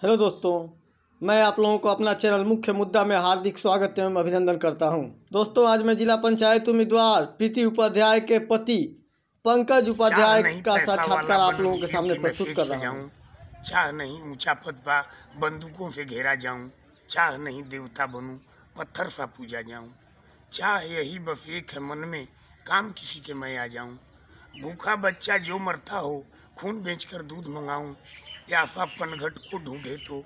Hello दोस्तों, मैं आप लोगों को अपना चैनल मुख्य मुद्दा में हार्दिक स्वागत एवं अभिनंदन करता हूं। दोस्तों, आज मैं जिला पंचायत उम्मीदवार प्रीति उपाध्याय के पति पंकज उपाध्याय का साक्षात्कार आप लोगों के सामने प्रस्तुत कर रहा हूं। चाह नहीं ऊंचा पद पा बंदूकों से घेरा जाऊं, चाह नहीं देवता बनूं पत्थर सा पूजा जाऊं, चाह यही बस एक है मन में काम किसी के मैं आ जाऊं, भूखा बच्चा जो मरता हो खून बेचकर दूध मंगाऊं, प्यासा पनघट को ढूंढे तो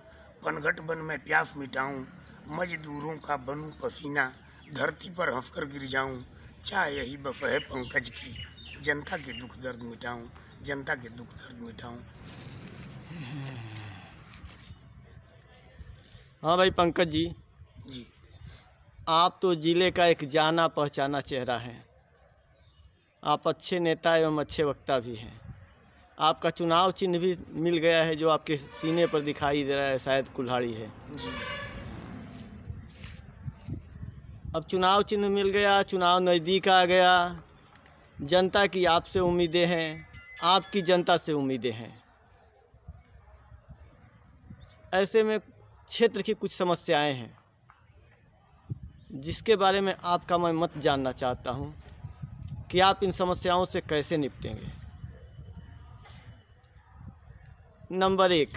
पनघट बन मैं प्यास मिटाऊं, मजदूरों का बनूं पसीना धरती पर हंसकर गिर जाऊं, चाह यही बस है पंकज की जनता के दुख दर्द मिटाऊं, जनता के दुख दर्द मिटाऊं। हाँ भाई पंकज जी, आप तो जिले का एक जाना पहचाना चेहरा हैं। आप अच्छे नेता एवं अच्छे वक्ता भी हैं। आपका चुनाव चिन्ह भी मिल गया है जो आपके सीने पर दिखाई दे रहा है, शायद कुल्हाड़ी है जी। अब चुनाव चिन्ह मिल गया, चुनाव नज़दीक आ गया, जनता की आपसे उम्मीदें हैं, आपकी जनता से उम्मीदें हैं। ऐसे में क्षेत्र की कुछ समस्याएं हैं जिसके बारे में आपका मैं मत जानना चाहता हूं कि आप इन समस्याओं से कैसे निपटेंगे। नंबर 1,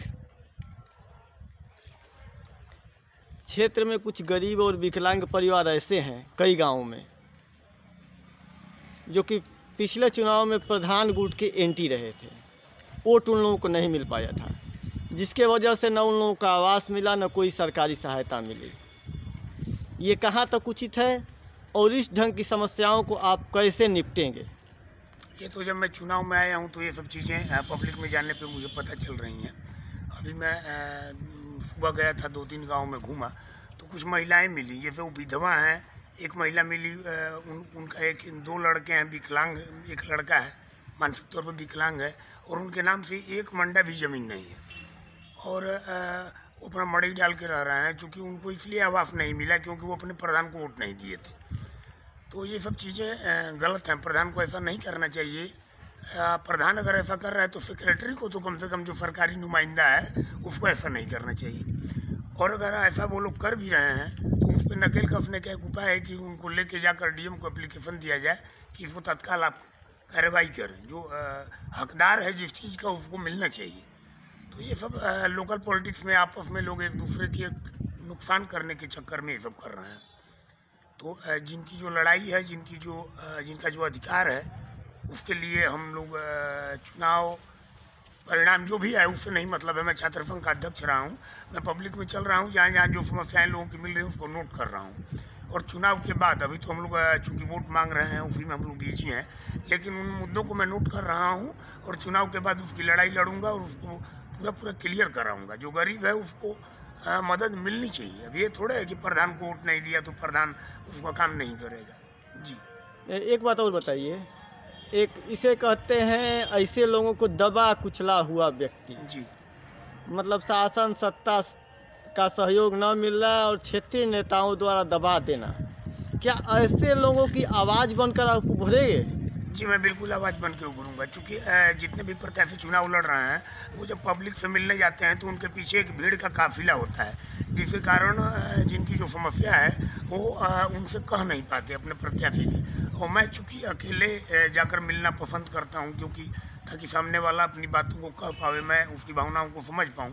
क्षेत्र में कुछ गरीब और विकलांग परिवार ऐसे हैं कई गांवों में जो कि पिछले चुनाव में प्रधान गुट के एंटी रहे थे। वोट उन लोगों को नहीं मिल पाया था, जिसके वजह से न उन लोगों का आवास मिला, न कोई सरकारी सहायता मिली। ये कहाँ तक उचित है और इस ढंग की समस्याओं को आप कैसे निपटेंगे? ये तो जब मैं चुनाव में आया हूँ तो ये सब चीज़ें पब्लिक में जानने पे मुझे पता चल रही हैं। अभी मैं सुबह गया था, 2-3 गांव में घूमा तो कुछ महिलाएं मिली, जैसे वो विधवा हैं। एक महिला मिली, उनका 2 लड़के हैं विकलांग, एक लड़का है मानसिक तौर पर विकलांग है और उनके नाम से 1 मंडा भी ज़मीन नहीं है और वो अपना मड़ई डाल के रह रहे हैं, चूँकि उनको इसलिए आवास नहीं मिला क्योंकि वो अपने प्रधान को वोट नहीं दिए थे। तो ये सब चीज़ें गलत हैं, प्रधान को ऐसा नहीं करना चाहिए। प्रधान अगर ऐसा कर रहा है तो सेक्रेटरी को तो कम से कम, जो सरकारी नुमाइंदा है, उसको ऐसा नहीं करना चाहिए। और अगर ऐसा वो लोग कर भी रहे हैं तो उस पर नकेल कसने का एक उपाय है कि उनको लेके जाकर डीएम को एप्लीकेशन दिया जाए कि इसको तत्काल आप कार्रवाई करें। जो हकदार है जिस चीज़ का उसको मिलना चाहिए। तो ये सब लोकल पॉलिटिक्स में आपस में लोग एक दूसरे की नुकसान करने के चक्कर में ये सब कर रहे हैं। तो जिनकी जो लड़ाई है, जिनका जो अधिकार है, उसके लिए हम लोग चुनाव परिणाम जो भी है उससे नहीं मतलब है। मैं छात्र संघ का अध्यक्ष रहा हूँ, मैं पब्लिक में चल रहा हूँ, जहाँ जहाँ जो समस्याएं लोगों की मिल रही हैं उसको नोट कर रहा हूँ। और चुनाव के बाद अभी तो हम लोग चूँकि वोट मांग रहे हैं उसी में हम लोग बिजी हैं, लेकिन उन मुद्दों को मैं नोट कर रहा हूँ और चुनाव के बाद उसकी लड़ाई लड़ूंगा और उसको पूरा क्लियर कराऊंगा। जो गरीब है उसको मदद मिलनी चाहिए। अब ये थोड़ा है कि प्रधान को वोट नहीं दिया तो प्रधान उसका काम नहीं करेगा। जी। एक बात और बताइए, एक इसे कहते हैं ऐसे लोगों को दबा कुचला हुआ व्यक्ति। जी। मतलब शासन सत्ता का सहयोग न मिलना और क्षेत्रीय नेताओं द्वारा दबा देना, क्या ऐसे लोगों की आवाज़ बनकर आप उभरेंगे? जी, मैं बिल्कुल आवाज़ बन के उभरूँगा। चूँकि जितने भी प्रत्याशी चुनाव लड़ रहे हैं वो जब पब्लिक से मिलने जाते हैं तो उनके पीछे एक भीड़ का काफिला होता है, जिसके कारण जिनकी जो समस्या है वो उनसे कह नहीं पाते अपने प्रत्याशी से। और मैं चूँकि अकेले जाकर मिलना पसंद करता हूँ, क्योंकि ताकि सामने वाला अपनी बातों को कह पावे, मैं उसकी भावनाओं को समझ पाऊँ।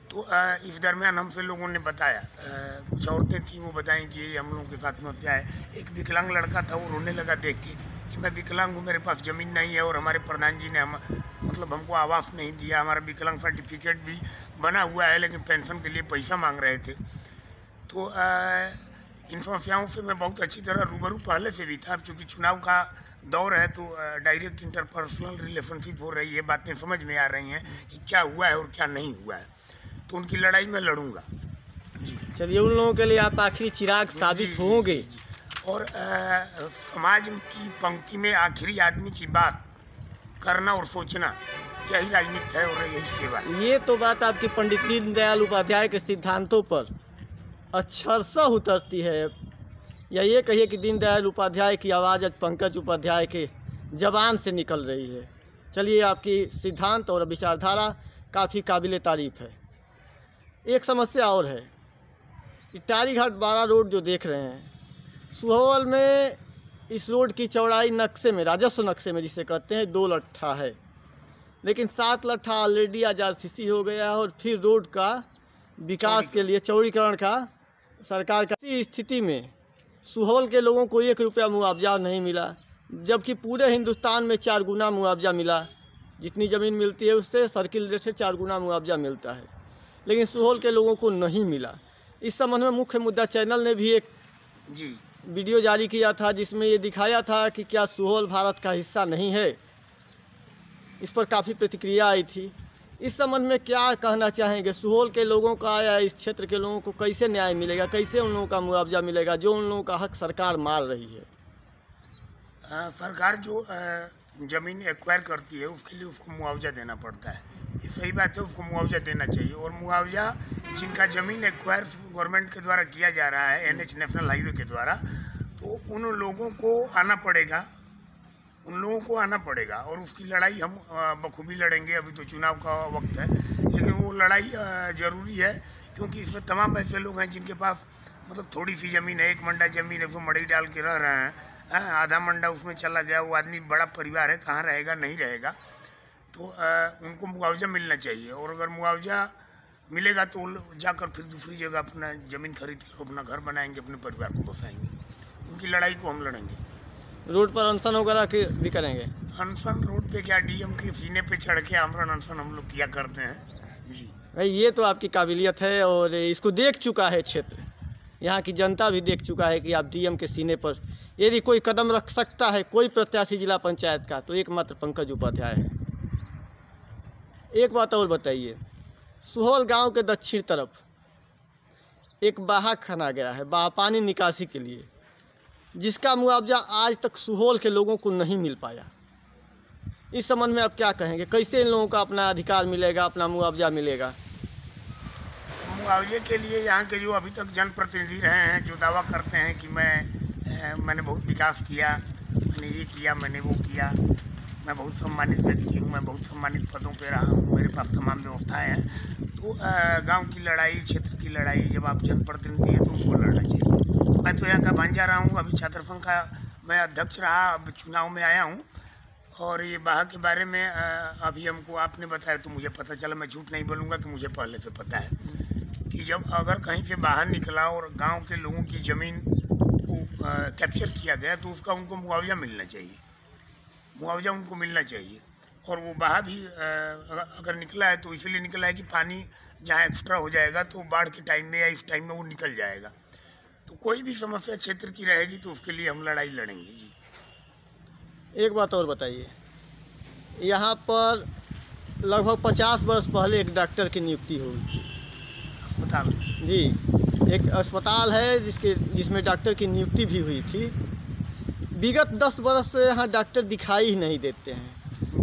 तो इस दरमियान हमसे लोगों ने बताया, कुछ औरतें थीं, वो बताएं कि ये हम लोगों के साथ समस्या है। एक विकलांग लड़का था, वो रोने लगा देख के कि मैं विकलांग हूँ, मेरे पास ज़मीन नहीं है और हमारे प्रधान जी ने हमको आवास नहीं दिया। हमारा विकलांग सर्टिफिकेट भी बना हुआ है लेकिन पेंशन के लिए पैसा मांग रहे थे। तो इन समस्याओं से मैं बहुत अच्छी तरह रूबरू पहले से भी था। क्योंकि चुनाव का दौर है तो डायरेक्ट इंटरपर्सनल रिलेशनशिप हो रही है, बातें समझ में आ रही हैं कि क्या हुआ है और क्या नहीं हुआ है। तो उनकी लड़ाई में लड़ूंगा। जी। चलिए, उन लोगों के लिए आप आखिरी चिराग साबित होंगे। और समाज की पंक्ति में आखिरी आदमी की बात करना और सोचना, यही राजनीति है और यही सेवा है। ये तो बात आपकी पंडित दीनदयाल उपाध्याय के सिद्धांतों पर अक्षरशः उतरती है। या ये कहिए कि दीनदयाल उपाध्याय की आवाज़ आज पंकज उपाध्याय के जबान से निकल रही है। चलिए, आपकी सिद्धांत और विचारधारा काफ़ी काबिल तारीफ़ है। एक समस्या और है, इटारी घाट 12 रोड जो देख रहे हैं, सुहौल में इस रोड की चौड़ाई नक्शे में, राजस्व नक्शे में जिसे कहते हैं, 2 लट्ठा है, लेकिन 7 लट्ठा ऑलरेडी आज RCC हो गया है और फिर रोड का विकास के लिए चौड़ीकरण का सरकार का। इस स्थिति में सुहौल के लोगों को 1 रुपया मुआवजा नहीं मिला, जबकि पूरे हिंदुस्तान में 4 गुना मुआवजा मिला। जितनी ज़मीन मिलती है उससे सर्किल रेट से 4 गुना मुआवजा मिलता है, लेकिन सुहौल के लोगों को नहीं मिला। इस संबंध में मुख्य मुद्दा चैनल ने भी एक वीडियो जारी किया था, जिसमें ये दिखाया था कि क्या सुहौल भारत का हिस्सा नहीं है। इस पर काफ़ी प्रतिक्रिया आई थी। इस संबंध में क्या कहना चाहेंगे? सुहौल के लोगों का या इस क्षेत्र के लोगों को कैसे न्याय मिलेगा, कैसे उन लोगों का मुआवजा मिलेगा जो उन लोगों का हक सरकार मार रही है? सरकार जो ज़मीन एक्वायर करती है उसके लिए उसको मुआवजा देना पड़ता है, ये सही बात है, उसको मुआवजा देना चाहिए। और मुआवजा जिनका ज़मीन एक्वायर गवर्नमेंट के द्वारा किया जा रहा है, NH नेशनल हाईवे के द्वारा, तो उन लोगों को आना पड़ेगा, और उसकी लड़ाई हम बखूबी लड़ेंगे। अभी तो चुनाव का वक्त है, लेकिन वो लड़ाई ज़रूरी है, क्योंकि इसमें तमाम ऐसे लोग हैं जिनके पास मतलब थोड़ी सी ज़मीन है, 1 मंडा ज़मीन है, उसमें मड़ई डाल के रह रहे हैं, आधा मंडा उसमें चला गया, वो आदमी बड़ा परिवार है, कहाँ रहेगा, नहीं रहेगा। तो उनको मुआवजा मिलना चाहिए, और अगर मुआवजा मिलेगा तो जाकर फिर दूसरी जगह अपना ज़मीन खरीद कर अपना घर बनाएंगे, अपने परिवार को बसाएंगे। उनकी लड़ाई को हम लड़ेंगे। रोड पर अनशन वगैरह भी करेंगे? अनशन रोड पे क्या, DM के सीने पे चढ़ के आमरण अनशन हम लोग किया करते हैं जी। भाई ये तो आपकी काबिलियत है, और इसको देख चुका है क्षेत्र, यहाँ की जनता भी देख चुका है कि आप DM के सीने पर यदि कोई कदम रख सकता है, कोई प्रत्याशी जिला पंचायत का, तो एकमात्र पंकज उपाध्याय है। एक बात और बताइए, सुहौल गांव के दक्षिण तरफ एक बाहा खना गया है, बाहा पानी निकासी के लिए, जिसका मुआवजा आज तक सुहौल के लोगों को नहीं मिल पाया। इस संबंध में आप क्या कहेंगे? कैसे इन लोगों का अपना अधिकार मिलेगा, अपना मुआवजा मिलेगा? मुआवजे के लिए यहाँ के जो अभी तक जनप्रतिनिधि रहे हैं, जो दावा करते हैं कि मैंने बहुत विकास किया, मैंने ये किया, मैंने वो किया, मैं बहुत सम्मानित व्यक्ति हूँ, मैं बहुत सम्मानित पदों पे रहा हूँ, मेरे पास तमाम व्यवस्थाएं हैं, तो गांव की लड़ाई, क्षेत्र की लड़ाई जब आप जनप्रतिनिधि हैं तो उनको लड़ना चाहिए। मैं तो यहाँ का भांजा रहा हूँ, अभी छात्र संघ का मैं अध्यक्ष रहा, अब चुनाव में आया हूँ, और ये बाहा के बारे में अभी हमको आपने बताया तो मुझे पता चला। मैं झूठ नहीं बोलूँगा कि मुझे पहले से पता है कि जब अगर कहीं से बाहर निकला और गाँव के लोगों की ज़मीन को कैप्चर किया गया तो उसका उनको मुआवजा मिलना चाहिए, और वो बाहा भी अगर निकला है तो इसलिए निकला है कि पानी जहाँ एक्स्ट्रा हो जाएगा तो बाढ़ के टाइम में या इस टाइम में वो निकल जाएगा। तो कोई भी समस्या क्षेत्र की रहेगी तो उसके लिए हम लड़ाई लड़ेंगे जी। एक बात और बताइए, यहाँ पर लगभग 50 वर्ष पहले एक डॉक्टर की नियुक्ति हुई थी अस्पताल जी, एक अस्पताल है जिसमें डॉक्टर की नियुक्ति भी हुई थी। विगत 10 वर्ष से यहाँ डॉक्टर दिखाई ही नहीं देते हैं,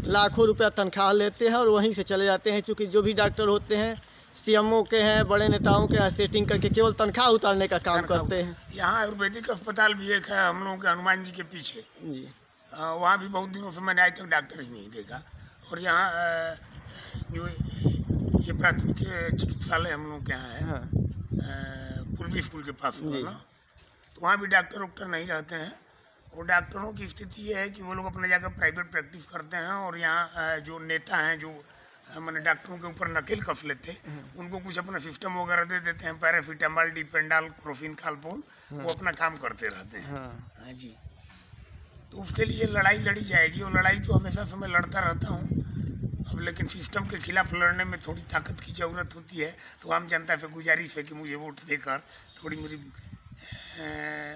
लाखों रुपया तनख्वाह लेते हैं और वहीं से चले जाते हैं, क्योंकि जो भी डॉक्टर होते हैं CMO के हैं, बड़े नेताओं के यहाँ सेटिंग करके केवल तनख्वाह उतारने का काम करते हैं। यहाँ आयुर्वेदिक अस्पताल भी एक है हम लोगों के हनुमान जी के पीछे जी, वहाँ भी बहुत दिनों से मैंने आज तक डॉक्टर ही नहीं देखा। और यहाँ जो ये प्राथमिक चिकित्सालय हम लोग के यहाँ है, हाँ, पूर्वी स्कूल के पास में ना, तो वहाँ भी डॉक्टर वॉक्टर नहीं रहते हैं। और डॉक्टरों की स्थिति ये है कि वो लोग अपने जाकर प्राइवेट प्रैक्टिस करते हैं, और यहाँ जो नेता हैं जो मैंने डॉक्टरों के ऊपर नकेल कस लेते, उनको कुछ अपना सिस्टम वगैरह दे देते हैं, पैरासीटामोल, डिपेंडाल, क्रोफिन, कालपोल, वो अपना काम करते रहते हैं। हाँ जी, तो उसके लिए लड़ाई लड़ी जाएगी, और लड़ाई तो हमेशा से मैं लड़ता रहता हूँ। अब लेकिन सिस्टम के खिलाफ लड़ने में थोड़ी ताकत की ज़रूरत होती है, तो आम जनता से गुजारिश है कि मुझे वोट देकर थोड़ी मेरी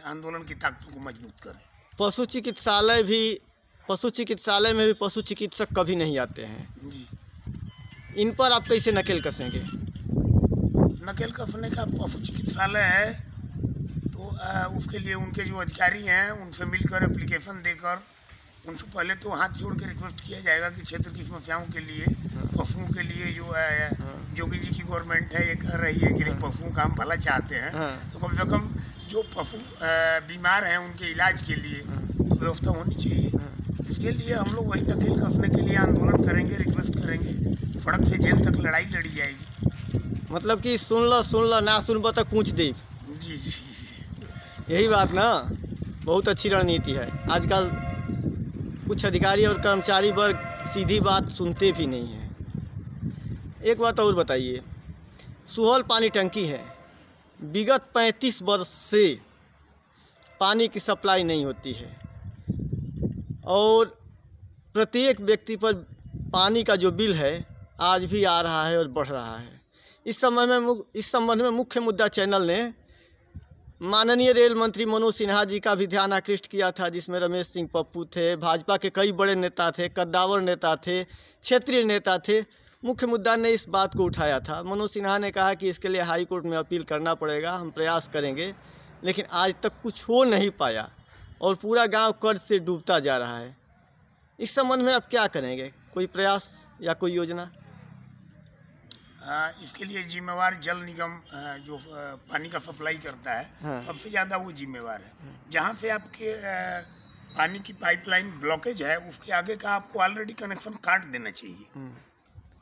आंदोलन की ताकतों को मजबूत करें। पशु चिकित्सालय में भी पशु चिकित्सक कभी नहीं आते हैं जी, इन पर आप कैसे नकेल कसेंगे? नकेल कसने का पशु चिकित्सालय है तो उसके लिए उनके जो अधिकारी हैं उनसे मिलकर एप्लीकेशन देकर उनसे पहले तो हाथ जोड़ के रिक्वेस्ट किया जाएगा कि क्षेत्र की समस्याओं के लिए, पशुओं के लिए जो है योगी जी की गवर्नमेंट है ये कह रही है कि नहीं पशुओं का हम भला चाहते हैं, तो कम से कम जो पशु बीमार हैं उनके इलाज के लिए तो व्यवस्था होनी चाहिए। इसके लिए हम लोग वही नकेल कसने के लिए आंदोलन करेंगे, रिक्वेस्ट करेंगे, सड़क से जेल तक लड़ाई लड़ी जाएगी। मतलब कि सुन लो ना सुनबो तो पूछ दे। जी जी जी। यही बात ना, बहुत अच्छी रणनीति है। आजकल कुछ अधिकारी और कर्मचारी वर्ग सीधी बात सुनते भी नहीं हैं। एक बात और बताइए, सुहल पानी टंकी है, विगत 35 वर्ष से पानी की सप्लाई नहीं होती है और प्रत्येक व्यक्ति पर पानी का जो बिल है आज भी आ रहा है और बढ़ रहा है। इस संबंध में मुख्य मुद्दा चैनल ने माननीय रेल मंत्री मनोज सिन्हा जी का भी ध्यान आकृष्ट किया था, जिसमें रमेश सिंह पप्पू थे, भाजपा के कई बड़े नेता थे, कद्दावर नेता थे, क्षेत्रीय नेता थे। मुख्य मुद्दा ने इस बात को उठाया था। मनोज सिन्हा ने कहा कि इसके लिए हाई कोर्ट में अपील करना पड़ेगा, हम प्रयास करेंगे, लेकिन आज तक कुछ हो नहीं पाया और पूरा गांव कर्ज से डूबता जा रहा है। इस संबंध में आप क्या करेंगे? कोई प्रयास या कोई योजना? इसके लिए जिम्मेवार जल निगम जो पानी का सप्लाई करता है, हाँ। सबसे ज़्यादा वो जिम्मेवार है। जहाँ से आपके पानी की पाइपलाइन ब्लॉकेज है उसके आगे का आपको ऑलरेडी कनेक्शन काट देना चाहिए।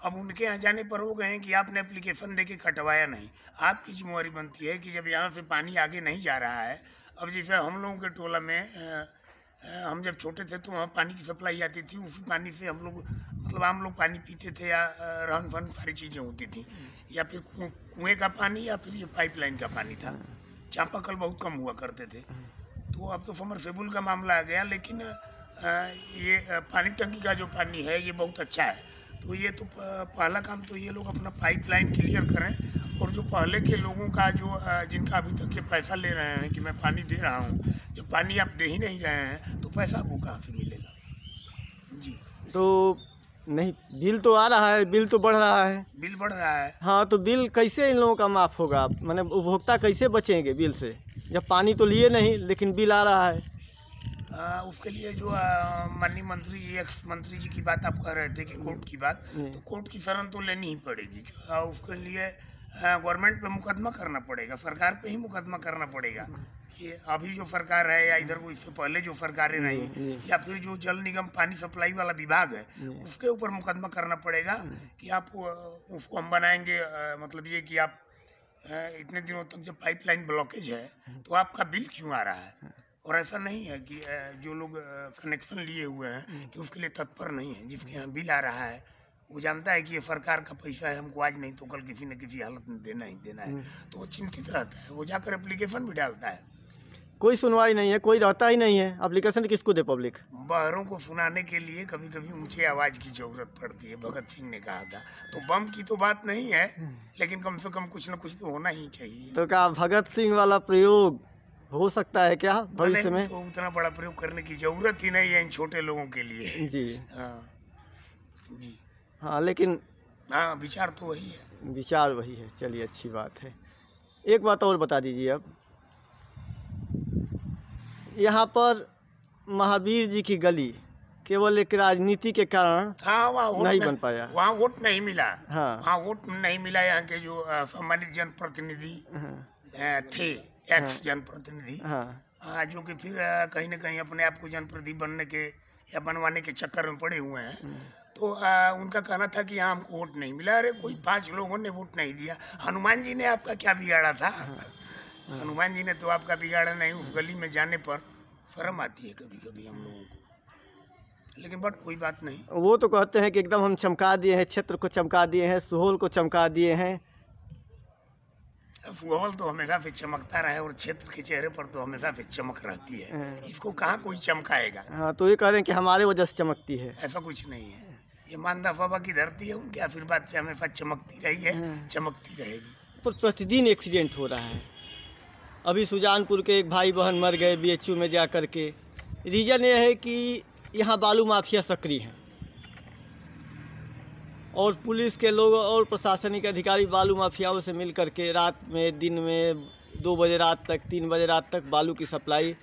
अब उनके यहाँ जाने पर वो कहें कि आपने एप्लीकेशन देके कटवाया नहीं। आपकी जिम्मेवारी बनती है कि जब यहाँ से पानी आगे नहीं जा रहा है, अब जैसे हम लोगों के टोला में हम जब छोटे थे तो वहाँ पानी की सप्लाई आती थी, उसी पानी से हम लोग मतलब आम लोग पानी पीते थे या रहन सहन सारी चीज़ें होती थी, या फिर कुएं का पानी या फिर ये पाइपलाइन का पानी था। चापाकल बहुत कम हुआ करते थे। तो अब तो समरसेबुल का मामला आ गया, लेकिन ये पानी टंकी का जो पानी है ये बहुत अच्छा है। तो ये तो पहला काम तो ये लोग अपना पाइपलाइन क्लियर करें, और जो पहले के लोगों का जो जिनका अभी तक ये पैसा ले रहे हैं कि मैं पानी दे रहा हूँ, जब पानी आप दे ही नहीं रहे हैं तो पैसा आपको कहाँ से मिलेगा? जी। तो नहीं, बिल तो आ रहा है, बिल तो बढ़ रहा है। बिल बढ़ रहा है। हाँ, तो बिल कैसे इन लोगों का माफ़ होगा? माने उपभोक्ता कैसे बचेंगे बिल से, जब पानी तो लिए नहीं लेकिन बिल आ रहा है? उसके लिए जो माननीय मंत्री जी, एक्स मंत्री जी की बात आप कह रहे थे कि कोर्ट की बात, तो कोर्ट की शरण तो लेनी ही पड़ेगी। उसके लिए गवर्नमेंट पे मुकदमा करना पड़ेगा, सरकार पे ही मुकदमा करना पड़ेगा कि अभी जो सरकार है या इधर इससे पहले जो सरकारें रही, या फिर जो जल निगम पानी सप्लाई वाला विभाग है उसके ऊपर मुकदमा करना पड़ेगा कि आप उसको हम बनाएंगे। मतलब ये कि आप इतने दिनों तक जब पाइपलाइन ब्लॉकेज है तो आपका बिल क्यों आ रहा है? और ऐसा नहीं है कि जो लोग कनेक्शन लिए हुए हैं कि उसके लिए तत्पर नहीं है। जिसके यहाँ बिल आ रहा है वो जानता है कि ये सरकार का पैसा है, हमको आज नहीं तो कल किसी न किसी हालत में देना ही देना है, तो वो चिंतित रहता है। वो जाकर एप्लीकेशन भी डालता है, कोई सुनवाई नहीं है, कोई रहता ही नहीं है। एप्लीकेशन किसको दे पब्लिक? बहरों को सुनाने के लिए कभी कभी ऊंचे आवाज़ की जरूरत पड़ती है, भगत सिंह ने कहा था। तो बम की तो बात नहीं है, लेकिन कम से कम कुछ न कुछ तो होना ही चाहिए। तो क्या भगत सिंह वाला प्रयोग हो सकता है क्या भविष्य में? तो उतना बड़ा प्रयोग करने की जरूरत ही नहीं है इन छोटे लोगों के लिए। जी जी हाँ, लेकिन हाँ, विचार तो वही है। विचार वही है। चलिए, अच्छी बात है। एक बात और बता दीजिए, अब यहाँ पर महावीर जी की गली केवल एक राजनीति के कारण नहीं बन पाया, वहाँ वोट नहीं मिला। हाँ, वहाँ वोट नहीं मिला। यहाँ के जो सम्मानित जनप्रतिनिधि थे, एक्स जनप्रतिनिधि, जो कि फिर कहीं न कहीं अपने आप को जनप्रतिनिधि बनने के या बनवाने के चक्कर में पड़े हुए हैं। तो उनका कहना था कि यहाँ हमको वोट नहीं मिला। अरे कोई 5 लोगों ने वोट नहीं दिया। हनुमान जी ने आपका क्या बिगाड़ा था? हनुमान जी ने तो आपका बिगाड़ा नहीं। उस गली में जाने पर शर्म आती है कभी कभी हम लोगों को, लेकिन बट कोई बात नहीं। वो तो कहते हैं कि एकदम हम चमका दिए हैं, क्षेत्र को चमका दिए हैं, सुहौल को चमका दिए हैं। सुहौल तो हमेशा से चमकता रहे और क्षेत्र के चेहरे पर तो हमेशा से चमक रहती है। इसको कहाँ कोई चमकाएगा? हाँ, तो ये कह रहे हैं कि हमारे वजह से चमकती है। ऐसा कुछ नहीं है। ये मानदा बाबा की धरती है, उनके आशीर्वाद से हमेशा चमकती रही है, चमकती रहेगी। पर प्रतिदिन एक्सीडेंट हो रहा है। अभी सुजानपुर के एक भाई बहन मर गए BHU में जा कर के। रीज़न ये है कि यहाँ बालू माफिया सक्रिय हैं और पुलिस के लोग और प्रशासनिक अधिकारी बालू माफियाओं से मिल कर के रात में, दिन में 2 बजे रात तक, 3 बजे रात तक बालू की सप्लाई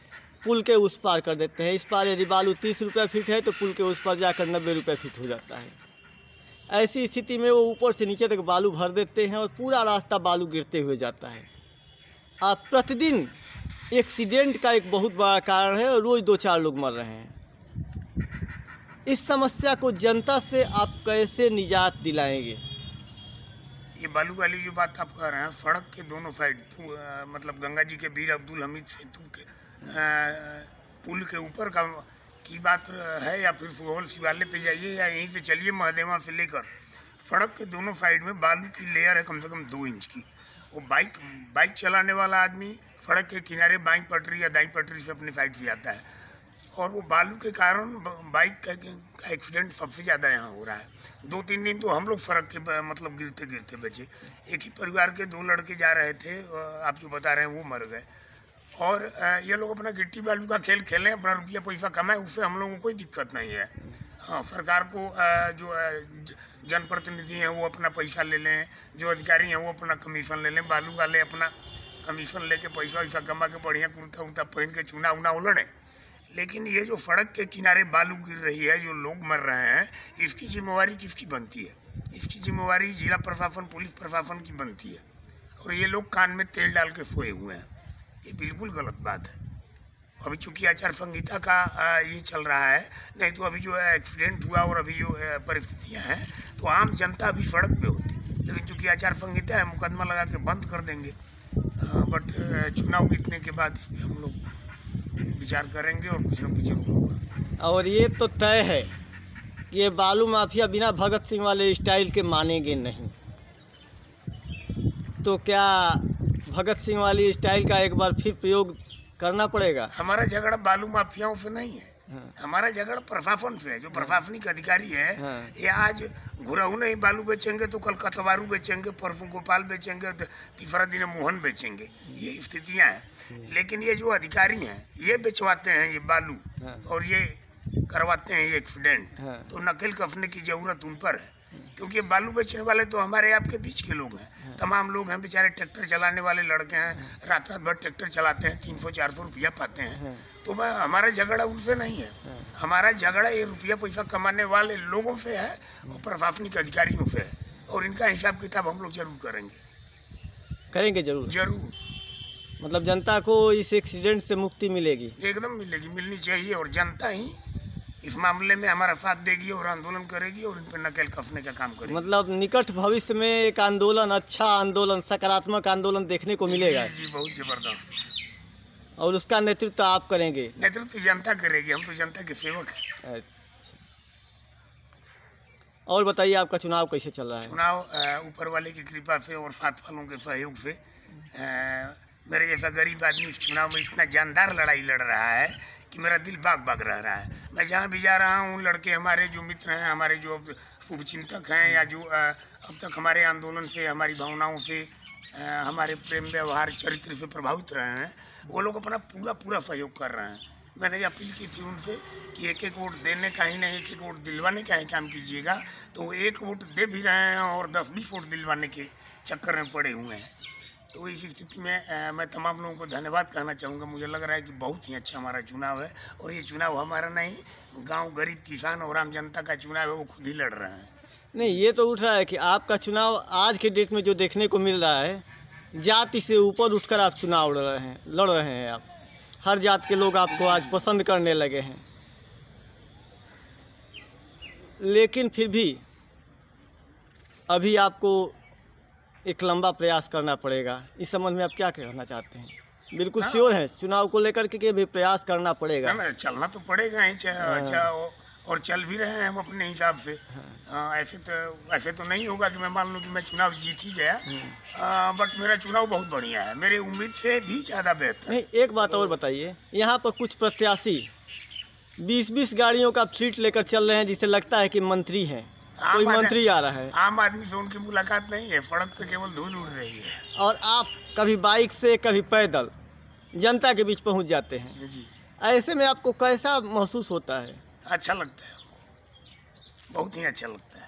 पुल के उस पार कर देते हैं। इस पार यदि बालू 30 रुपये फीट है तो पुल के उस पार जाकर 90 रुपये फीट हो जाता है। ऐसी स्थिति में वो ऊपर से नीचे तक बालू भर देते हैं और पूरा रास्ता बालू गिरते हुए जाता है। आप प्रतिदिन एक्सीडेंट का एक बहुत बड़ा कारण है और रोज़ 2-4 लोग मर रहे हैं। इस समस्या को जनता से आप कैसे निजात दिलाएंगे? ये बालू वाली जो बात आप कह रहे हैं, सड़क के दोनों साइड मतलब गंगा जी के वीर अब्दुल हमीद सेतु के पुल के ऊपर का की बात है, या फिर सुहौल शिवालय पे जाइए या यहीं से चलिए महादेवा से लेकर सड़क के दोनों साइड में बालू की लेयर है कम से कम 2 इंच की। वो बाइक चलाने वाला आदमी सड़क के किनारे बाईं पटरी या दाईं पटरी से अपनी साइड से जाता है, और वो बालू के कारण बाइक का एक्सीडेंट सबसे ज़्यादा यहाँ हो रहा है। 2-3 दिन तो हम लोग सड़क के मतलब गिरते गिरते बचे। एक ही परिवार के 2 लड़के जा रहे थे, आप जो बता रहे हैं वो मर गए। और ये लोग अपना गिट्टी बालू का खेल खेलें, अपना रुपया पैसा कमाएं, उससे हम लोगों को कोई दिक्कत नहीं है। हाँ, सरकार को जो जनप्रतिनिधि हैं वो अपना पैसा ले लें, जो अधिकारी हैं वो अपना कमीशन ले लें, बालू वाले अपना कमीशन लेके पैसा वैसा कमा के बढ़िया कुर्ता उर्ता पहन के चुना उना उलड़े। लेकिन ये जो सड़क के किनारे बालू गिर रही है, जो लोग मर रहे हैं, इसकी जिम्मेवारी किसकी बनती है? इसकी जिम्मेवारी जिला प्रशासन, पुलिस प्रशासन की बनती है। और ये लोग कान में तेल डाल के सोए हुए हैं, ये बिल्कुल गलत बात है। अभी चूँकि आचार संहिता का ये चल रहा है, नहीं तो अभी जो एक्सीडेंट हुआ और अभी जो परिस्थितियाँ हैं तो आम जनता अभी सड़क पे होती, लेकिन चूँकि आचार संहिता है मुकदमा लगा के बंद कर देंगे। बट चुनाव बीतने के बाद इस पर हम लोग विचार करेंगे और कुछ न कुछ जरूर होगा। और ये तो तय है कि ये बालू माफिया बिना भगत सिंह वाले स्टाइल के मानेंगे नहीं। तो क्या भगत सिंह वाली स्टाइल का एक बार फिर प्रयोग करना पड़ेगा? हमारा झगड़ा बालू माफियाओं से नहीं है। हाँ। हमारा झगड़ा प्रशासन से है। जो प्रशासनिक अधिकारी है, हाँ। ये आज घुरहू नहीं बालू बेचेंगे तो कल कतवारू बेचेंगे, परसों गोपाल बेचेंगे, तीसरा दिन मोहन बेचेंगे। ये स्थितियां हैं। लेकिन ये जो अधिकारी हैं ये बेचवाते हैं ये बालू, हाँ। और ये करवाते हैं ये एक्सीडेंट। हाँ। तो नकल कसने की जरूरत उन पर है, क्योंकि ये बालू बेचने वाले तो हमारे आपके बीच के लोग हैं। तमाम लोग हैं बेचारे, ट्रैक्टर चलाने वाले लड़के हैं, रात रात भर ट्रैक्टर चलाते हैं, 300-400 रुपया पाते हैं। तो हमारा झगड़ा उनसे नहीं है। हमारा झगड़ा ये रुपया पैसा कमाने वाले लोगों से है और प्रशासनिक अधिकारियों से है, और इनका हिसाब किताब हम लोग जरूर करेंगे जरूर। जरूर मतलब जनता को इस एक्सीडेंट से मुक्ति मिलेगी? एकदम मिलेगी, मिलनी चाहिए। और जनता ही इस मामले में हमारा साथ देगी और आंदोलन करेगी और इन पर नकेल कसने का काम करेगी। मतलब निकट भविष्य में एक आंदोलन, अच्छा आंदोलन, सकारात्मक आंदोलन देखने को मिलेगा। जी, बहुत जबरदस्त। और उसका नेतृत्व आप करेंगे? नेतृत्व जनता करेगी, हम तो जनता के सेवक हैं। अच्छा। और बताइए आपका चुनाव कैसे चल रहा है? चुनाव ऊपर वाले की कृपा से और साथ वालों के सहयोग से मेरे जैसा गरीब आदमी इस चुनाव में इतना जानदार लड़ाई लड़ रहा है कि मेरा दिल बाग बाग रह रहा है। मैं जहाँ भी जा रहा हूँ, लड़के हमारे जो मित्र हैं, हमारे जो शुभचिंतक हैं, या जो अब तक हमारे आंदोलन से, हमारी भावनाओं से, हमारे प्रेम व्यवहार चरित्र से प्रभावित रहे हैं, वो लोग अपना पूरा सहयोग कर रहे हैं। मैंने अपील की थी उनसे कि एक एक वोट देने का ही नहीं, एक एक वोट दिलवाने का ही काम कीजिएगा। तो वो 1 वोट दे भी रहे हैं और 10-20 वोट दिलवाने के चक्कर में पड़े हुए हैं। तो इस स्थिति में मैं तमाम लोगों को धन्यवाद कहना चाहूँगा। मुझे लग रहा है कि बहुत ही अच्छा हमारा चुनाव है, और ये चुनाव हमारा नहीं, गांव गरीब किसान और आम जनता का चुनाव है, वो खुद ही लड़ रहे हैं। नहीं, ये तो उठ रहा है कि आपका चुनाव आज के डेट में जो देखने को मिल रहा है, जाति से ऊपर उठकर आप चुनाव लड़ रहे हैं आप। हर जात के लोग आपको आज पसंद करने लगे हैं। लेकिन फिर भी अभी आपको एक लंबा प्रयास करना पड़ेगा। इस संबंध में आप क्या कहना चाहते हैं? बिल्कुल श्योर है चुनाव को लेकर के भी प्रयास करना पड़ेगा? ना, चलना तो पड़ेगा ही। अच्छा, और चल भी रहे हैं हम अपने हिसाब से। ऐसे तो नहीं होगा कि मैं मान लूँ कि मैं चुनाव जीत ही गया। बट मेरा चुनाव बहुत बढ़िया है, मेरे उम्मीद से भी ज़्यादा बेहतर। नहीं, एक बात और बताइए, यहाँ पर कुछ प्रत्याशी 20-20 गाड़ियों का फ्लीट लेकर चल रहे हैं, जिससे लगता है कि मंत्री हैं, कोई मंत्री आ रहा है। आम आदमी से उनकी मुलाकात नहीं है, सड़क पे केवल धूल उड़ रही है। और आप कभी बाइक से कभी पैदल जनता के बीच पहुंच जाते हैं जी। ऐसे में आपको कैसा महसूस होता है? अच्छा लगता है, बहुत ही अच्छा लगता है।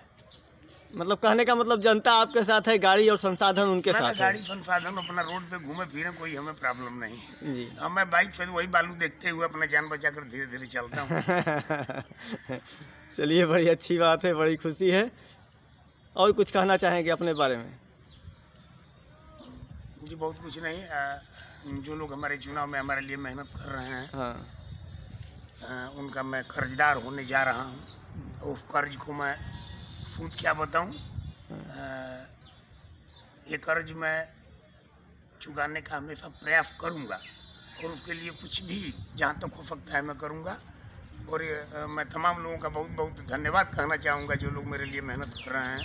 मतलब कहने का मतलब जनता आपके साथ है, गाड़ी और संसाधन उनके साथ है। गाड़ी संसाधन अपना रोड पे घूमे फिरे, कोई हमें प्रॉब्लम नहीं है जी। मैं बाइक से वही बालू देखते हुए अपना जान बचाकर धीरे धीरे चलता हूँ। चलिए, बड़ी अच्छी बात है, बड़ी खुशी है। और कुछ कहना चाहेंगे अपने बारे में? जी, बहुत कुछ नहीं। जो लोग हमारे चुनाव में हमारे लिए मेहनत कर रहे हैं, हाँ, उनका मैं कर्जदार होने जा रहा हूँ। उस कर्ज को मैं सूद क्या बताऊँ, ये कर्ज मैं चुकाने का हमेशा प्रयास करूंगा और उसके लिए कुछ भी जहाँ तक हो सकता है मैं करूंगा। और मैं तमाम लोगों का बहुत बहुत धन्यवाद कहना चाहूँगा जो लोग मेरे लिए मेहनत कर रहे हैं।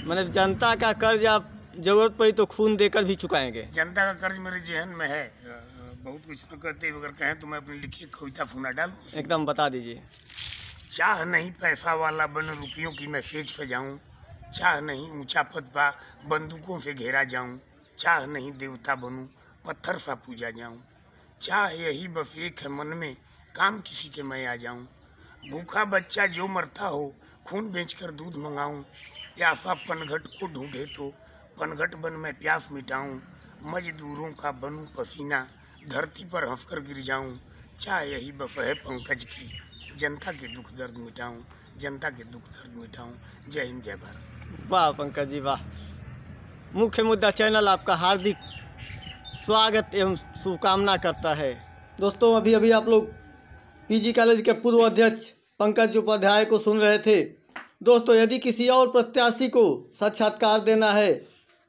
मैंने जनता का कर्ज आप जरूरत पड़ी तो खून देकर भी चुकाएंगे? जनता का कर्ज मेरे जहन में है। बहुत कुछ न करते अगर कहें तो मैं अपनी लिखी कविता फूना डालूं। एकदम बता दीजिए। चाह नहीं पैसा वाला बन रुपयों की मैं सेज सजाऊं, चाह नहीं ऊंचा पद पा बंदूकों से घेरा जाऊं, चाह नहीं देवता बनूं पत्थर सा पूजा जाऊं, चाह यही बस एक है मन में काम किसी के मैं आ जाऊं, भूखा बच्चा जो मरता हो खून बेचकर दूध मंगाऊं, प्यासा पनघट को ढूंढे तो पनघट बन मैं प्यास मिटाऊं, मजदूरों का बनूं पसीना धरती पर हंसकर गिर जाऊं, चाह यही बस है पंकज की जनता के दुख दर्द मिटाऊं, जनता के दुख दर्द मिटाऊं। जय हिंद जय भारत। वाह पंकज जी वाह। मुख्य मुद्दा चैनल आपका हार्दिक स्वागत एवं शुभकामना करता है। दोस्तों अभी अभी आप लोग पीजी कॉलेज के पूर्व अध्यक्ष पंकज उपाध्याय को सुन रहे थे। दोस्तों यदि किसी और प्रत्याशी को साक्षात्कार देना है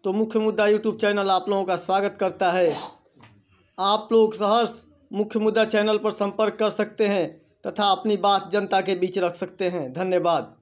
तो मुख्य मुद्दा यूट्यूब चैनल आप लोगों का स्वागत करता है। आप लोग सहर्ष मुख्य मुद्दा चैनल पर संपर्क कर सकते हैं तथा अपनी बात जनता के बीच रख सकते हैं। धन्यवाद।